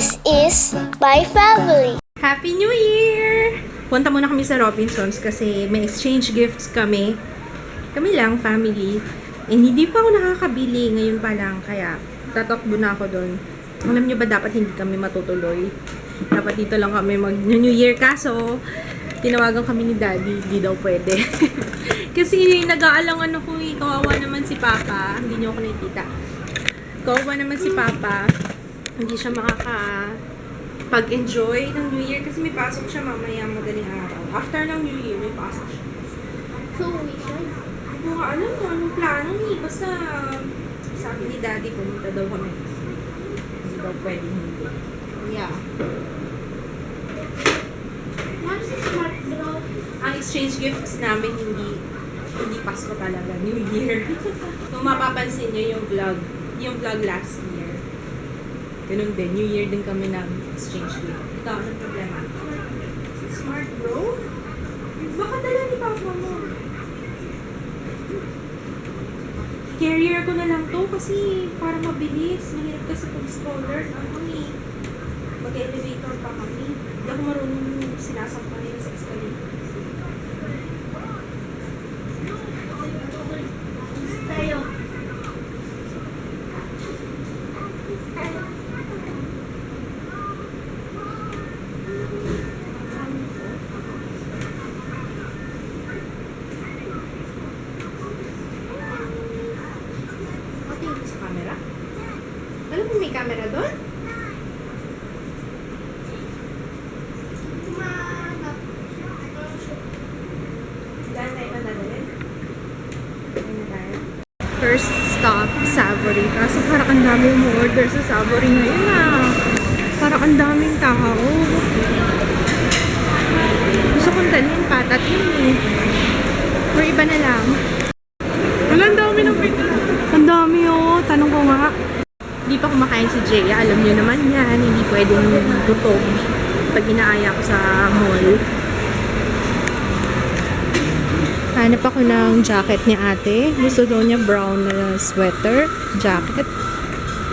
This is my family. Happy New Year! Punta muna kami sa Robinsons kasi may exchange gifts kami. Kami lang, family. And hindi pa ako nakakabili ngayon pa lang, kaya tatakbo na ako doon. Alam nyo ba dapat hindi kami matutuloy? Dapat dito lang kami mag-New Year, kaso tinawagan kami ni Daddy, hindi daw pwede. Kasi nag-aalangan ako eh, kawawa naman si Papa. Hindi nyo ako nakikita. Kawawa naman si Papa. Hindi siya pag-enjoy ng New Year kasi may pasok siya mamaya madaling araw. After ng New Year, may pasok siya. So, we should. Hindi ko alam kung anong plano eh. Basta sabi ni Daddy, pumunta daw kami. Hindi daw pwede hindi. Yeah. What is smart, bro? Ang exchange gifts namin hindi Pasko talaga, New Year. Kung mapapansin nyo yung vlog last year. Ganun din, New Year din kami nag-exchange gift. Ikaw, anong problema? Smart bro? Baka dala ni Papa mo. Carrier ko na lang to kasi para mabilis. Mahirap kasi pag-stroller. Mag-elevator pa kami. Hindi ako marunong sinasakpan nila sa escalator. Tayo. Sa camera? Alam mo may camera doon? Dahil tayo madadalhin? First stop, Savory. Kaso parang ang dami order sa Savory ngayon ah. Parang ang daming tao. Gusto kong dalhin patatim eh. Or iba na lang. Wala, ang dami ng pizza. Ang dami oh. Tanong ko nga. Hindi pa kumakain si Jaya. Alam niyo naman yan. Hindi pwedeng gutom pag inaaya ko sa mall. Hanap ako ng jacket ni ate. Gusto daw niya brown na sweater, jacket.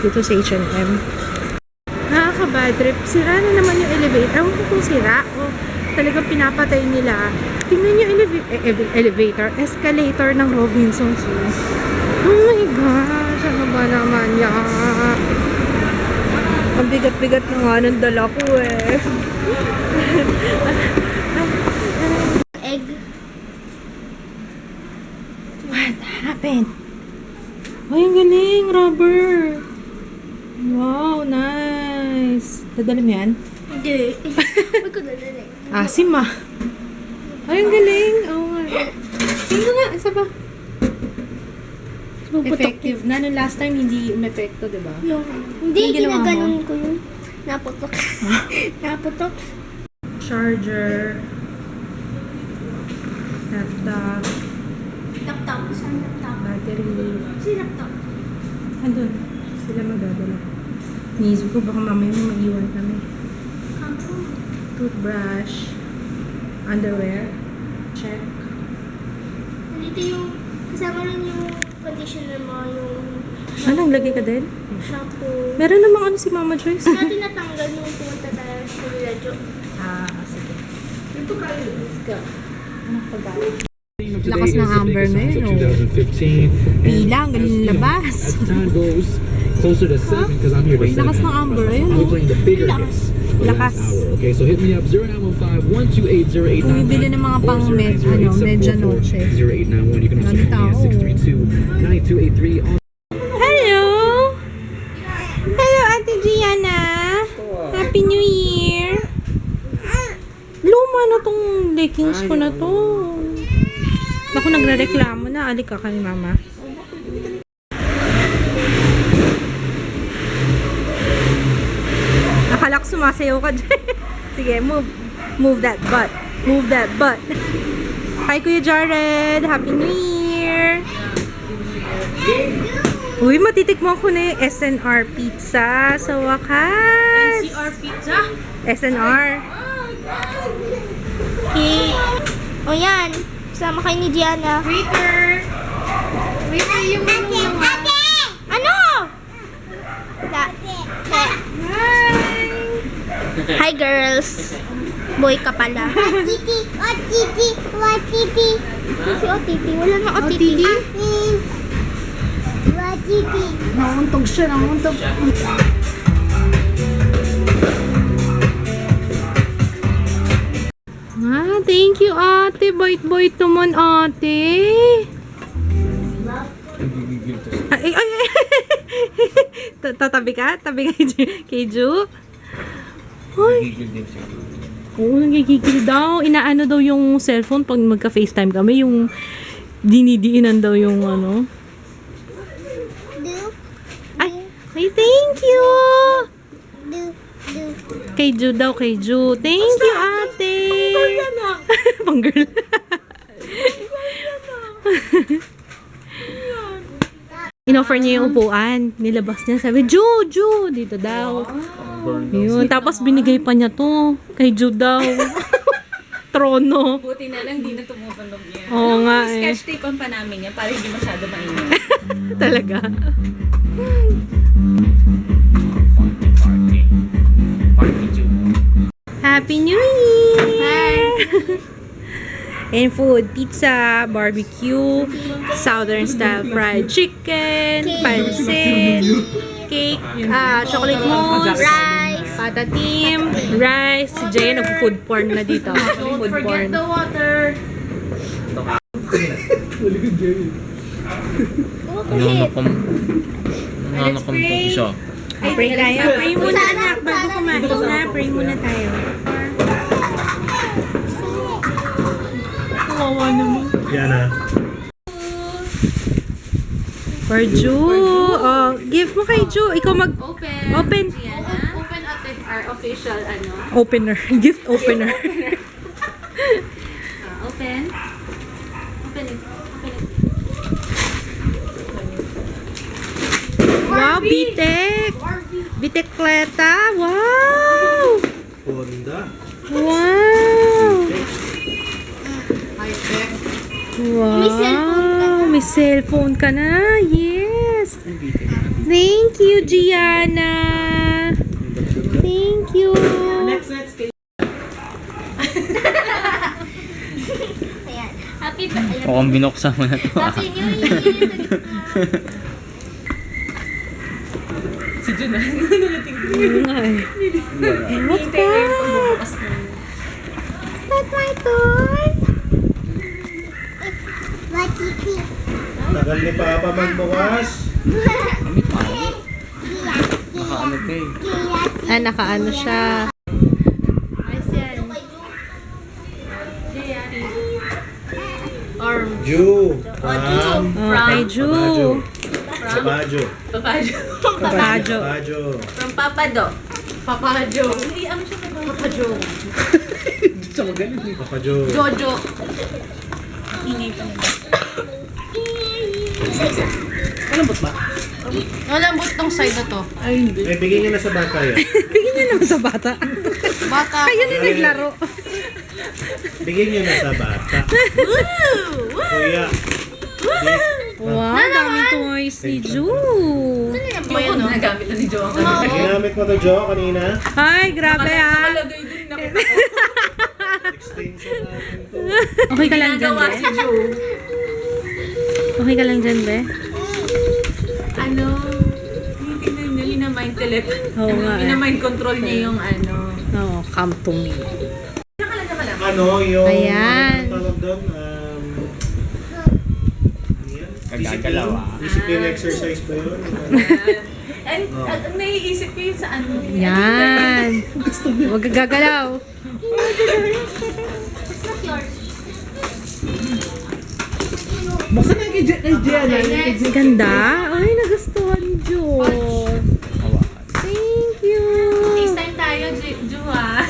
Dito sa H&M. Nakaka-bad trip. Sira na naman yung elevator. Ewan ko kung sira o talagang pinapatay nila. Tingnan yung elevator, escalator ng Robinsons. Oh my gosh, ano ba naman yan? Ang bigat-bigat na nga ng dala ko eh. Egg. What happened? Ay, ang galing, rubber. Wow, nice. Dadala mo yan? Hindi. Huwag ko dadali. Asim ah. Ay, ang galing. Oo nga. Tingnan nga, isa pa. Effective na. Nung last time, hindi umepekto, diba? Yung, hindi, Yung ginawa mo? ginaganon ko yun. Naputok. Naputok. Charger. Laptop. Laptop. Saan laptop? Battery. Si laptop. Andun. Sila magdadala. Niisip ko baka mamaya may maiwan kami. Kampo. Toothbrush. Underwear. Check. Nandito yung, kasama rin yung conditioner mo, yung Anong lagay ka din? shampoo. Meron namang ano si Mama Joyce. Natin natanggal nung pumunta tayo sa Villaggio. Sige. Ito kayo. Let's go. Anong pagkain? Lakas ng Amber ngayon, oh. Bilang, galing labas. As time goes closer to 7, because I'm here to 7. Lakas ng Amber, ayun. I'll be playing the bigger hits for the Lakas. last hour. Okay, so hit me up 0915-128-0899 Bumibili ng mga pang medianoche. 0891. You can also Dami call me at tao. 632-9283 on Hello! Hello, Ate Gianna! Happy New Year! Luma na tong leggings ko na to. Ako nagre-reklamo na. Alik ka kay Mama. Akala ko sumasayaw ka dyan. Sige, move. Move that butt. Move that butt. Hi, Kuya Jared. Happy New Year! Uy, matitikman ko na yung SNR pizza sa wakas. NCR pizza? SNR. Okay. O yan. Sama kayo ni Gianna. Waiter! Waiter yung Ate! Ano? Hi! Hi, girls. Boy ka pala. Otiti, otiti, otiti. Si otiti. Wala na otiti. Otiti. Nauntog siya, nauntog. Ah, thank you, ate. Bait-bait naman, ate. Ay, ay, ay. Tatabi ka? Tabi kay Ju? Ay. Oo, nagigigil daw. Inaano daw yung cellphone pag magka-FaceTime kami. Yung dinidiinan daw yung ano. Ay, thank you! Kay Ju daw, kay Ju. Thank you, ate! Panggirl. Inoffer niya yung upuan. Nilabas niya. Sabi, Ju, Ju! Dito daw. Yun. Tapos binigay pa niya to. Kay Ju daw. Trono. Buti na lang, di na tumutunog yan. Oo nga eh. Sketch tape pa namin yan para hindi masyado mainit. Talaga. Happy New Year! And food, pizza, barbecue, southern style fried chicken, pancit, cake, chocolate mousse, Rice. patatim, rice. Si Jaya nag-food porn na dito. Food porn. water. Nananakam po isa. Pray tayo. Pray muna anak. Bago kumain na, pray muna tayo. Kawawa naman. Yan na. For Ju. Oh, give mo kay Ju. Ikaw mag... Open. Open. Open natin our official ano. Opener. Gift opener. Open. Open it. Open it. Wow, bitek. Bitekleta. Wow. Honda. Wow. Wow. May cellphone ka na. Yes. Thank you, Gianna. Thank you. Ayan. Happy birthday. Mukhang binuksan mo na to. Happy New Year. Si Jun na. Oo nga eh. What's that? That's my toy. Watiti. Tagal ni Papa magbukas. Nakaano ka eh. Ah, nakaano siya. Ju. Oh, kay Ju. Papajo. Papajo. Papajo. Papajo. From Papado. Papajo. Hindi, ano siya ba? Papajo. Papajo. Jojo. Ingay pa. Malambot tong side na to. Eh, bigyan niyo na sa bata yan. Bigyan niyo naman sa bata. Bata. Kayo na naglaro. Bigyan niyo na sa bata. Kuya. Wow, daming toys ni Ju. Yung nagamit na ni Jo. Ginamit mo to, Jo, kanina. Ay, grabe ah. Nakalagay din na Extension natin to. Okay ka lang dyan, ginagawa be? si Jo. Okay ka lang dyan, be? Ano? Hindi na minamind telephone. Oo nga eh. Minamind control niya yung ano. No, come to me. Ano yung... Ayan. Ano tawag doon? Kagagalaw ah. Discipline exercise ba yun? And naiisip ko yun sa ano. Yan. Huwag ka gagalaw. Buksan na kay Gianna. Ganda. Ay, nagustuhan ni Jo. Thank you. FaceTime tayo, Ju ha.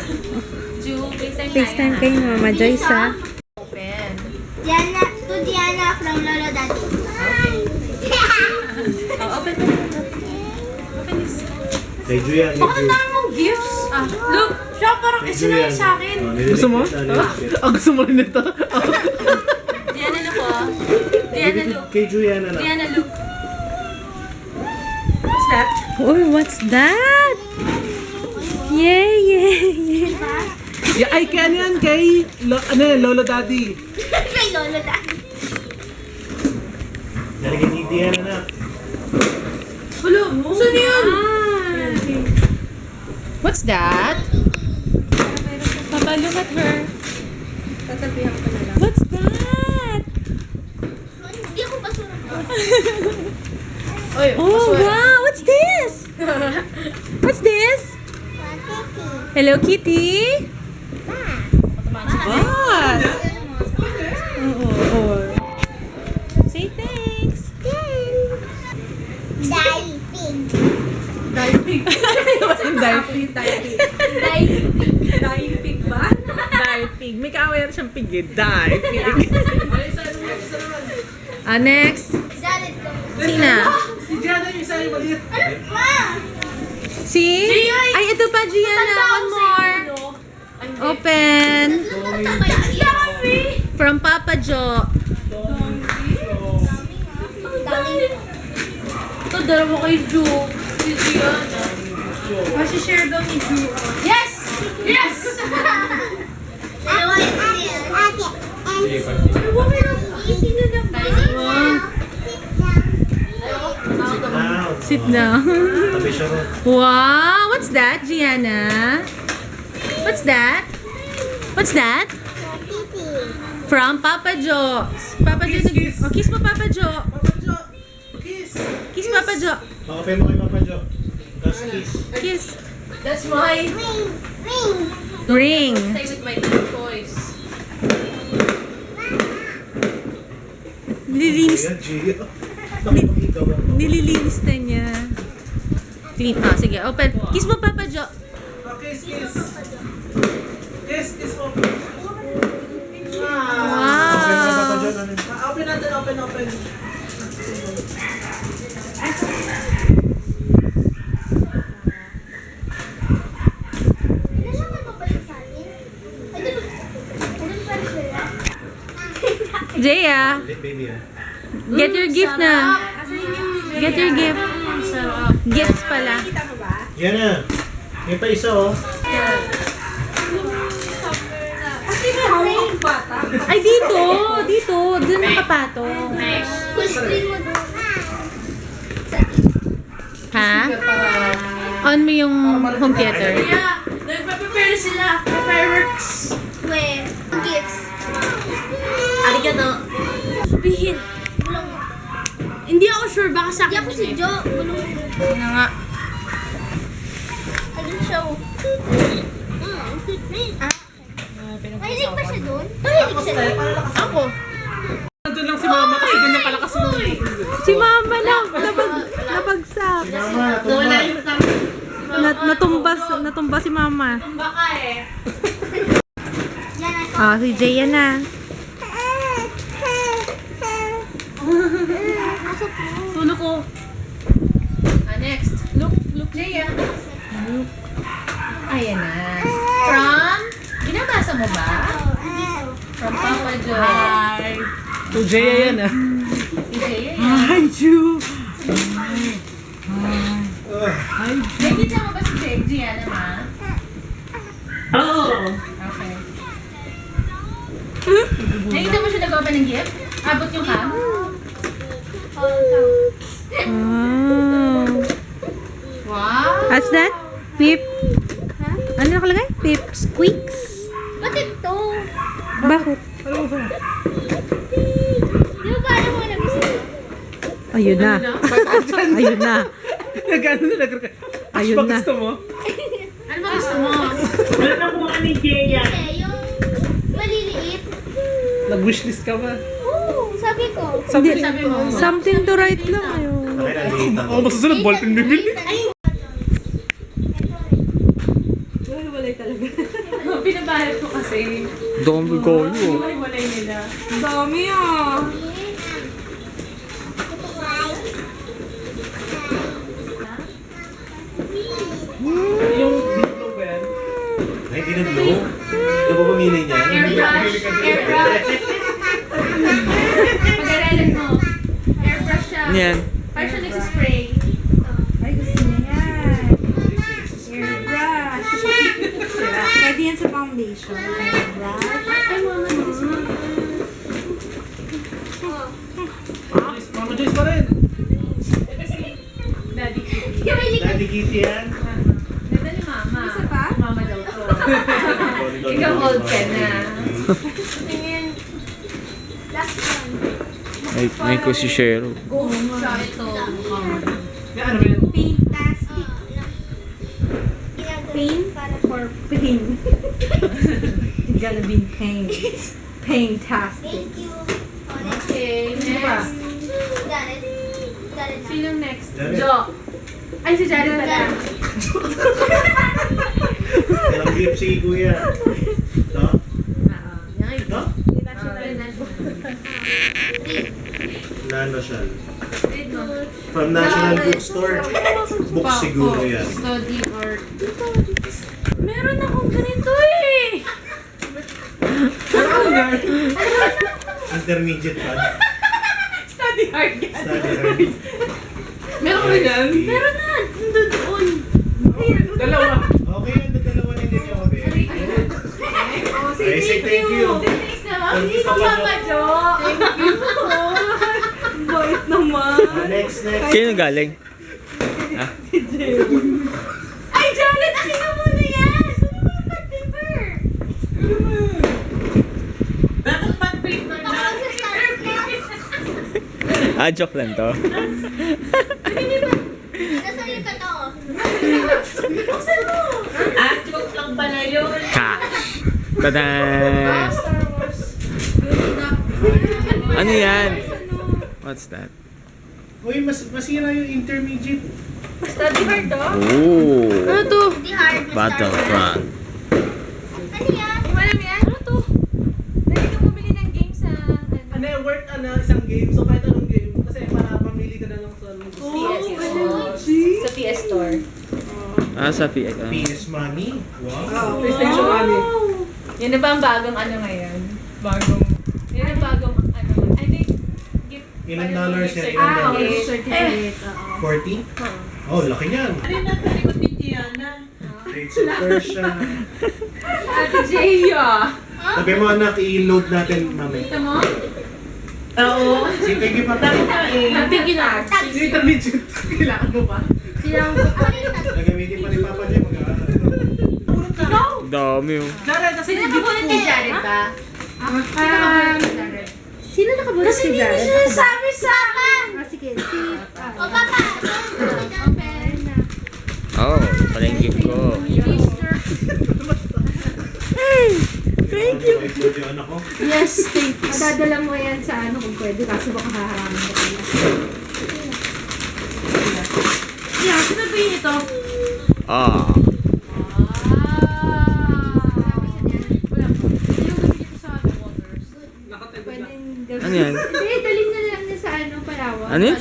Ju, FaceTime tayo. FaceTime kay Mama Joyce, ha? Open. Diana, to Diana from Lolo Daddy. Oh, open mo. Open this. Kay Julian. Baka ang dami mong gifts. Ah, look, siya parang isinay sa akin. Gusto mo? Gusto mo rin ito? Diana, look oh. Diana, look. Kay Juliana na. Diana, look. What's that? Oh, what's that? Yay, yay, yay. Yeah, ay, kaya yan kay Lolo Daddy. Kay Lolo Daddy. Nalagyan ni Diana na. Hello, saan yun? What's that? Papa, look at her. Tatabihan ko na lang. What's that? Hindi ako basura. Oh, wow! What's this? What's this? Hello, Kitty? Boss! Oh. Say thanks. Diving. Dying pig ba? Dying pig. May kaaway siyang pig eh. Dying pig. Next. Janet ko. Sina? Si Diana yung isa yung maliit. Ano pa? Si? Ay, ito pa, Gianna. One more. Open. From Papa Jo. Ito, dalawa kay Ju. Si Gianna. Share daw ni Ju. Yes! Yes! Sit down. Tabi siya ron. Wow! What's that, Gianna? What's that? What's that? From Papa Jo. Papa Jo. Kiss. Oh, kiss mo, Papa Jo. Papa Jo, kiss. Kiss, Papa Jo. Makapay mo kay Papa Jo. Tapos kiss. Kiss. That's my Ring. stay with my two toys. Nililinis, Ayan, Gia. Nakipagkita mo. nililinis na niya. Clean. Sige, open. Kiss mo, Papa Jo. Kiss, kiss. Kiss, kiss mo. Wow. Open natin, open. Jaya, Baby, ah. get your gift na. Get your gift. Sarap. Gifts pala. Yan na. May pa isa, oh. Ay, dito. Dito. Doon nakapatong. Full screen mo doon. Ha? On mo yung home theater. Yeah, nagpa-prepare sila. Fireworks. Where? Gifts. Arigato. Sabihin. Bulong mo. Hindi ako sure, baka sa Hindi akin ako si yun eh. Jo. Bulong mo. Ano nga? Ayun siya, oh. Mahilig pa siya doon? Mahilig siya doon? Ako. Nandun lang si Mama kasi ganyan kalakas mo. Si Mama lang. Nabagsak. Mama, Natumba si Mama. Baka eh. Yan ako. Si Jaya na. Tulo ko. Next. Look, Jaya. Ayan na. From? Binabasa mo ba? From Papa Jo. Hi. to Jaya yan, ah. Si Jaya. Hi, Ju. Nakikita mo ba si Gianna, ma? Oo. Okay. Nakikita mo siya nag-open ng gift? Abot yung cam? Wow! What's that? Pip. Ano nakalagay? Pip squeaks. Ba't ito? Bakit? Di ba parang mo na gusto? Ayun na. Ayun na. Nagano na, Ayun Ba na. gusto mo? Ano ba gusto mo? Eh, yung maliliit. Nag-wishlist ka ba? Oo, sabi ko. Hindi, Sabi mo. something to write lang. Ayun. Ako masusunod, ballpen bibili. Pinabayad ko kasi. Dami ko yun. Hiwalay nila. Dami ah. Yung big ba yan? Ay, hindi nag-blow? Ikaw ba pamili niya? Airbrush. Airbrush. Pag-aralan mo. Airbrush siya. Yan. Parang siya nagsispray. Ay, gusto niya yan. Airbrush. sa foundation. Mama Joyce pa rin. Daddy. Daddy Kitty yan. Ganda ni Mama. Isa pa? Mama daw to. Ikaw old ka na. Tingin. Last one. May ko si Cheryl. Ghost siya ito. Yan, ano ba yan? Paintastic. Pain for pain. It's gonna be pain. Paintastic. Thank you. Okay, next. Got it. Got it. Sinong next? Jared. Jo. Ay, si Jared pala. Walang grip si Kuya. No? Yan. No? Nano siya. From National Bookstore. Book siguro yan. Study art. Meron akong ganito eh. Intermediate pa. Study art yan. Study hard. Meron ko yan? Meron na. Doon. Dalawa. Okay yun, dalawa na din yung okay. I say thank you. Thanks naman. Thank Hindi you, ko Papa Papa Jo. Thank you. Bait naman. Next. Sino galing? Ay, Jared! Akin na muna yan! Ano mo yung pad paper? Bakit pad paper na? Joke lang to. Nasaan yung totoo? Buksan mo! Joke lang pala yun. Cash. Tada! Star Wars. Ano yan? What's that? Uy, masira yung intermediate. Study hard to? Ooh. Ano to? Hindi hard. Battlefront. Ano yan? Walang yan? Ano to? Dali ka bumili ng game sa... Ano yung worth isang game, so kahit anong game, kasi para pamili ka na lang sa anong gusto. Sa PS Store. Sa PX. PS Money. Wow. PlayStation Money. Yan na ba ang bagong ano ngayon? Yan ang bagong ano. I think gift. Ilang dollars yan? Ah, Ilang okay. dollars? Certificate. 40? Oh, laki niyan. Ano yung nasa likod ni Tiana? Prince of Persia. Ate Jaya. Sabi mo anak, i-load natin mamaya. Kita mo? Oo. Sige, thank you pa. Thank you na. Yung intermediate, kailangan mo ba? Kailangan ko pa. Nagamitin pa ni Papa Jay mag-aaral. Dami oh. Jared, kasi Sino nakabulit ni Jared ba? Sino nakabulit ni Jared? Sino nakabulit si Jared? Sinasabi sa akin! Sige, si... O, Papa! Oh, pala yung gift ko. Thank you. Yung anak ko. Yes, thank you. Madadala mo yan sa ano kung pwede, kaso baka haharangin ko pala. Yeah, sino ba yun ito? Ah. Pwedeng Ano yan? Hindi, dalhin na lang niya sa ano, Palawan. Ano yun?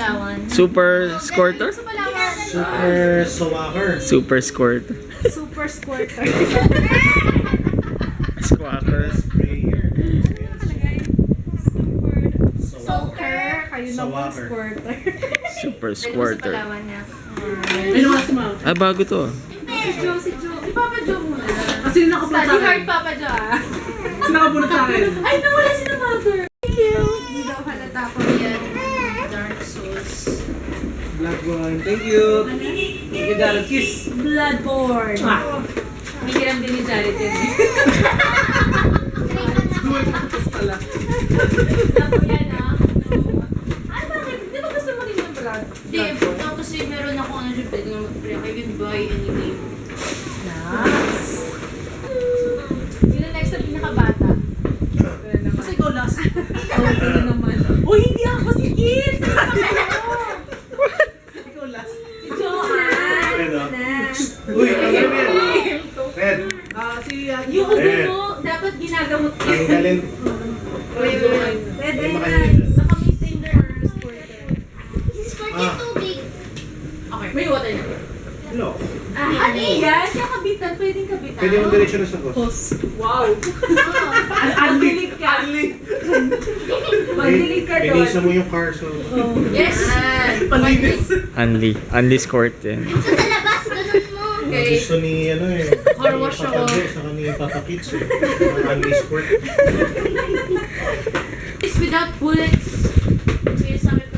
Super squirter? Sa Palawan. Super Sowaker. Super squirter. Super squirter. Squawker. Sprayer. Soccer. Kayo na pang Sowaker. squirter. Super Sa squirter. Palawan niya. Ano nga si Ma'am? Ah, bago to. Si Joe. Si Papa Joe muna. Kasi yung nakapulot Study sa hard, akin. Papa Jo ah. Kasi nakapulot sa akin. Ay, nawala si na mother. Hindi daw halata ko yan. Dark Souls. Black one. Thank you. Thank you, Jared. Kiss. Bloodborne. May hiram din ni Jared yun eh. Kiss pala. Ako yan ah. Ay, bakit? Di ba gusto mo rin ng vlog? Di, kasi meron ako ano siya, pwede nga mag-break. I can buy anything. Nice. Sino next na pinakabata? Kasi ikaw last. Ano naman. Oh, hindi ako si Kids! Ikaw last. Si Joanne! Red, oh. Na. Uy, ang galing yan. Red. Si Yung Eh. ulo, dapat ginagamot ko. Ang galing. Pwede Ay, na. makainit. Saka may cinder or squirter. Ah, Tubig. Okay, may water na. hello. Ano yan? Siya kabitan, pwedeng kabitan. Pwede mo diretso na sa boss. Wow. Magdilig ka. Magdilig ka doon. Pinisa mo yung car, so... Yes! Palinis. Unli squirt yan. So, sa labas, ganun mo. Okay. Gusto ni, ano eh. Car wash Papa ako. Joe, saka ni Papa Kids eh. Ang Andy Squirt. It's without bullets. Kaya sabi ko.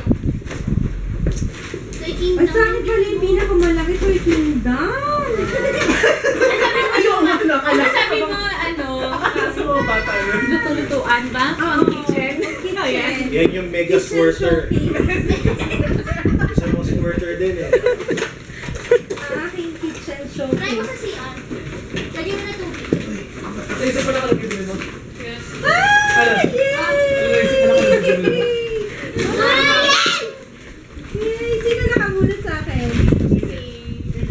Toy Kingdom. Ay, sa akin pala yung pinakamalaki Toy Kingdom. Sabi mo, ano, Kaso mo bata yun. luto-lutuan ba? Pang kitchen? Yan yung mega squirter. Gusto mo squirter din eh. Aking kitchen Try mo showcase. sa CR. Lagyan mo na tubig. Naisip ko na kalagyan mo. Yes. Ano? Naisip ko na kalagyan mo. Yay! Sino nakabunot sa akin?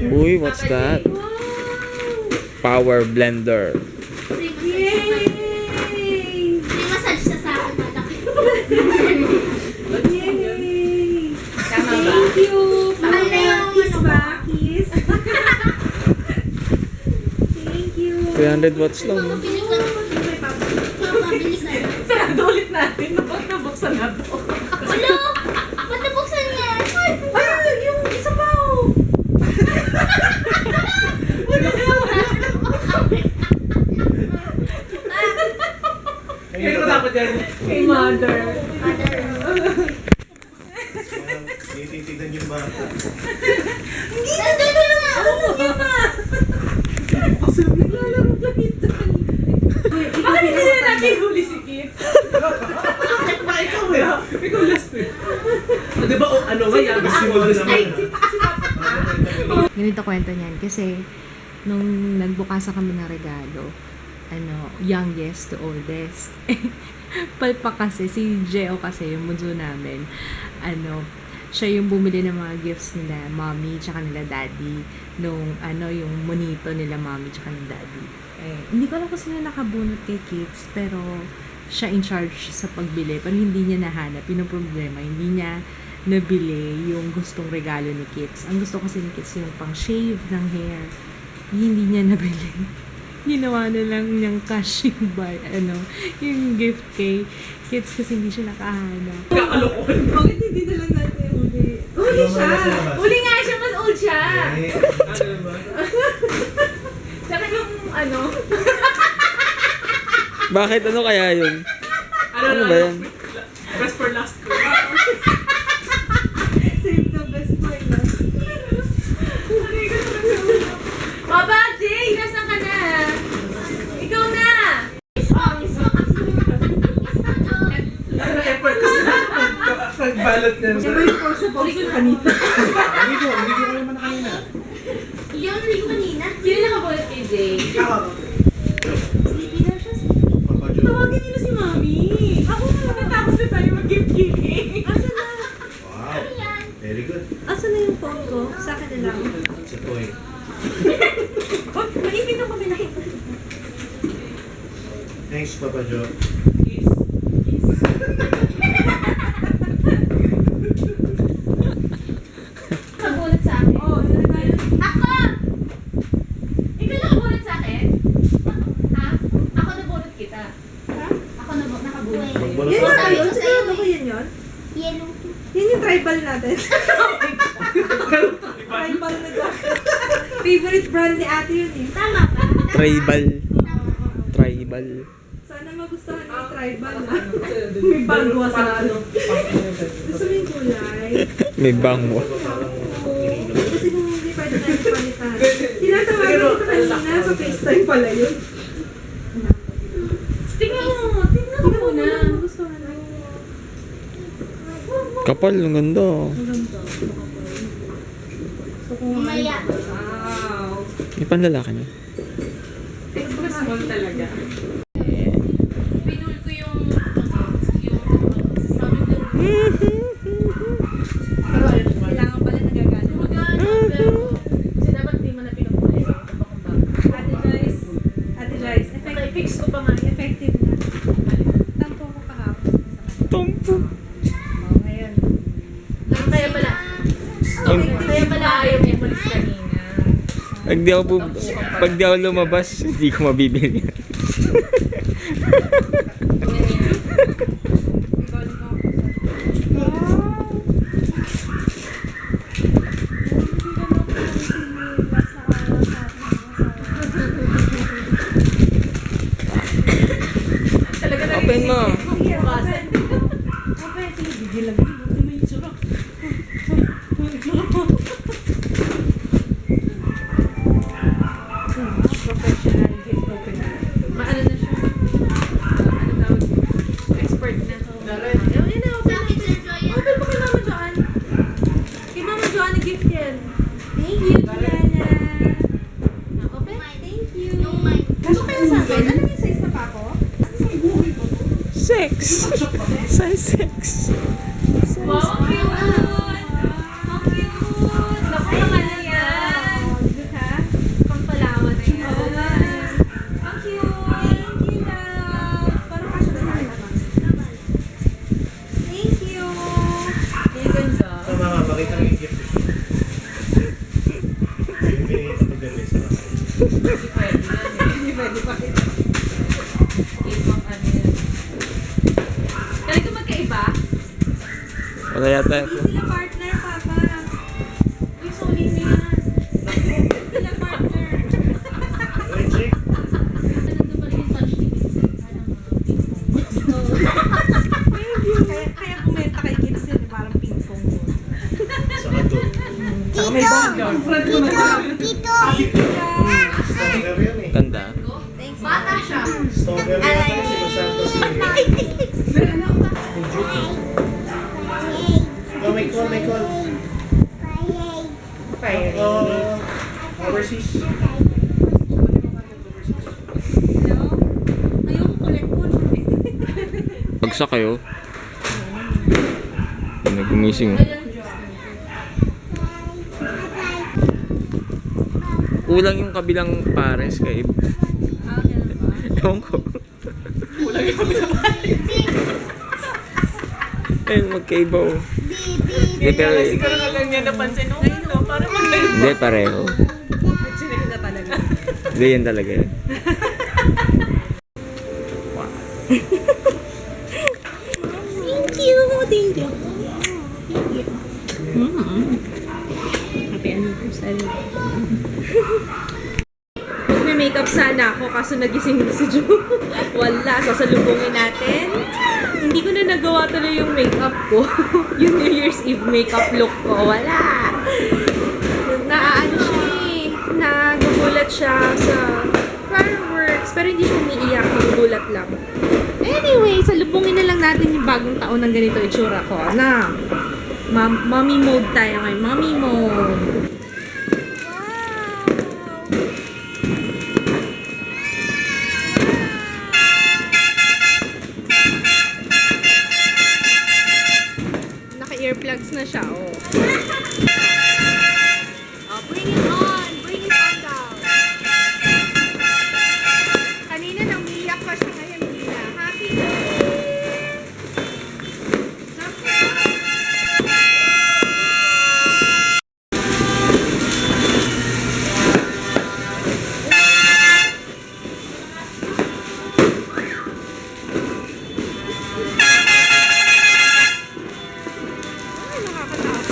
Uy, what's that? Power blender. Free massage. Yay! Free massage sa akin, malaki. Yay! Tama ba? Thank you! Mahal na yung Kiss ano ba? ko. Kiss? Thank you! 300 watts lang. Pabili ka na. Pabili ka na. Sarado ulit natin. Nabuksan na to. Wala! Ba't nabuksan yan? Ay, yung isa pa oh! Kaya ko dapat yan. Kay mother. Tinitignan yung bata. Nandito na nga! Kasi naglalaro lang ito. Bakit hindi na natin huli si Kit? Ba ikaw eh. Ikaw last eh. Di ba ano nga yan? Gusto mo naman. Ganito kwento niyan kasi nung nagbukasan kami ng regalo, youngest to oldest. Palpak kasi, si Geo kasi, yung bunso namin, siya yung bumili ng mga gifts nila, mommy, tsaka nila daddy, nung, yung monito nila, mommy, tsaka nila daddy. Hindi ko alam kung sino nakabunot kay kids, pero siya in charge sa pagbili, pero hindi niya nahanap, yung problema, hindi niya nabili yung gustong regalo ni kids. Ang gusto kasi ni kids yung pang shave ng hair. Hindi niya nabili. Ginawa na lang niyang cash yung yung gift kay kids kasi hindi siya nakahanap. Kakalokon. Bakit hindi na lang natin uli? Uli siya! Huli nga siya, mas old siya. Eh, Ano ba? Tsaka yung ano. Bakit? Ano kaya yun? Ano ba yan? Best for last ko. Save the best for last. Papa, Jay, nasan ka na? Ikaw na! Ano effort ko sa pagbalot niya. Siyempre yung force of box kanina. Hindi ko kayo man kanina. Yun, hindi ko kanina. Sino nakabulot kay Jay? Sleepy daw siya. Papa Joe. Tawagin niyo na si Mami. Ako na natapos na tayo mag-gift giving. Asan na? Wow. Very good. Asan na yung phone ko? Sa akin na lang. It's a toy. Maipin ako kami na Thanks, Papa Joe. Nakabulot sa akin. Oo, nalagay. Ako! Ikaw nakabulot sa akin? Ha? Ako nabulot kita. Ha? Ako nakabulot sa'yo. Magbulot Yan ka. yung Sabi tayo. ko sa'yo, Sigurado ko yan yun? Yellow. Yan yung tribal natin. Tribal na jacket. Favorite brand ni ate yun eh. Tama ba? Tribal. Tribal. Sana magustuhan ng tribal na. May bangwa sa ano. Gusto mo yung kulay? May bangwa. Kasi kung hindi pwede natin palitan. Tinatawagan ko kanina sa FaceTime pala yun. Tingnan mo. Tingnan mo muna. Magustuhan ako. Kapal, ang ganda. Mamaya. Wow. May panlalaki niya. Extra small talaga. Pinul ko yung sabi ko, Kailangan pala nagagalit. magano, pero kasi dapat di mo na pinapulay. Ate Joyce, effective. Fix ko pa nga yan. Effective na. Tampo ko kahapon. Tumpo. Oh, ngayon. Kaya pala ayaw niya pulis kanina. Pag di ako lumabas, hindi ko mabibili. sex. Sun sex. Wow, ang cute! Ang cute! Naku, mga na yan! Pampalawan na yan. Ang cute! Thank you, love! Parang kasya sa akin. Thank you! Ang ganda. So mama, pakita mo yung gift. Yung binigay ko pagdating sa mga. Hindi pwede pa kita. Ibang ano yan. Kaya ito magkaiba? Wala yata. Sila partner, Papa. Uy, sorry na yan. Sila partner. Uy, chick. Ano ba rin yung touch ni Vincent? Kaya kumenta kay Kirsten, parang ping-pong. Saka to. May bangga. Stalker yun eh. Ganda. Bata siya. Stalker yun. Si Los Santos yun eh. Oh, may call, may call. Overseas. Ayoko collect ko. Bagsak kayo. Nag-gumising. Kulang yung kabilang pares kay Ewan ko. Kulang yung kabilang pares. Ayun, magkaiba oh. Hindi, pero... Siguro na lang niya napansin. Ngayon, no? Parang magkaiba. Hindi, pareho. Sinay na talaga. Hindi, yan talaga yan. Thank you. Thank you. Happy anniversary. May makeup sana ako kaso nagising na si Jo. Wala, sasalubungin natin. Hindi ko na nagawa tuloy yung makeup ko. Yung New Year's Eve makeup look ko. Wala. Naaano siya eh. Nagugulat siya sa fireworks. Pero hindi siya umiiyak. Nagugulat lang. Anyway, salubungin na lang natin yung bagong taon ng ganito itsura ko. Na, mommy mode tayo ngayon. Mommy mode. Naka-earplugs na siya, oh. Oh, bring it on! Bring it on down! Kanina nang umiiyak pa siya, ngayon hindi na. Happy New Year! Ay, nakakatakot.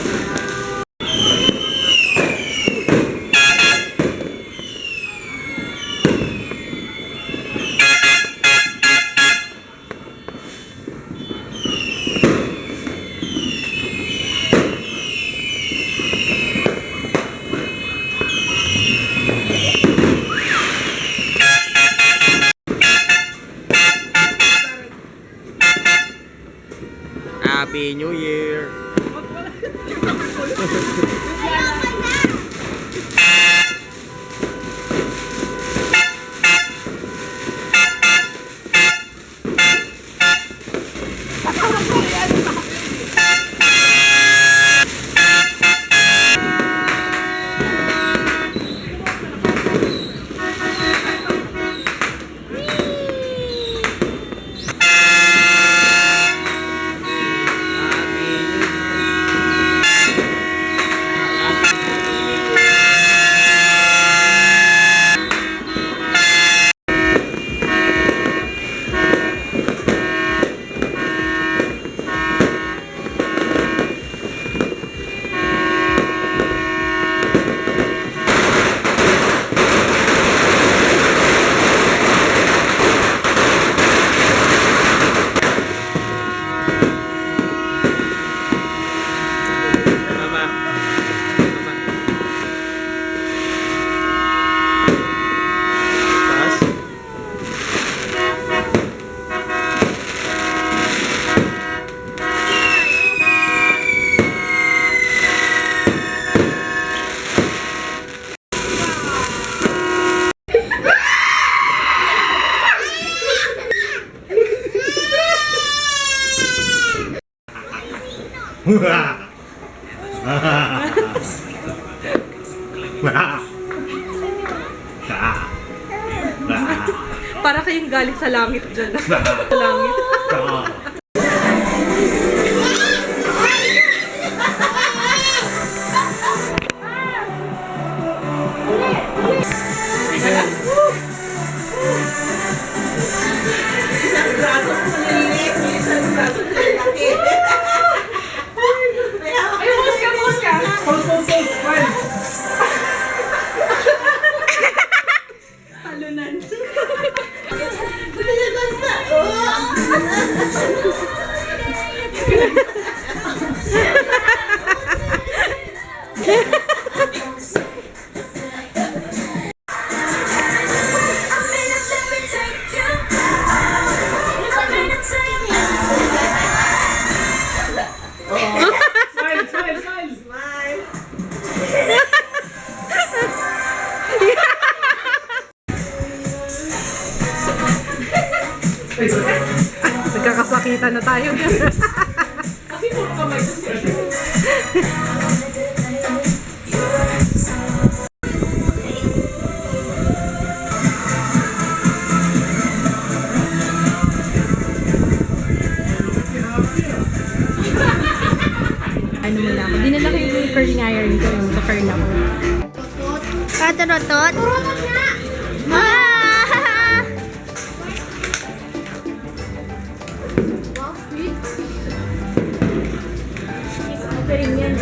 Happy New Year! Para kayong galit sa langit dyan. Sa langit. Isang braso ko maliliit, isang braso ko malaki. Ay, bukas ka, bukas ka. Pause. Smile. Talunan. Smile. Nagkakasakitan na tayo. Kasi puro kamay ko siya. Ano mo lang. Dinala ko yung curling iron ko. Yung curl ako. Katurotot. Ah! Offering yan.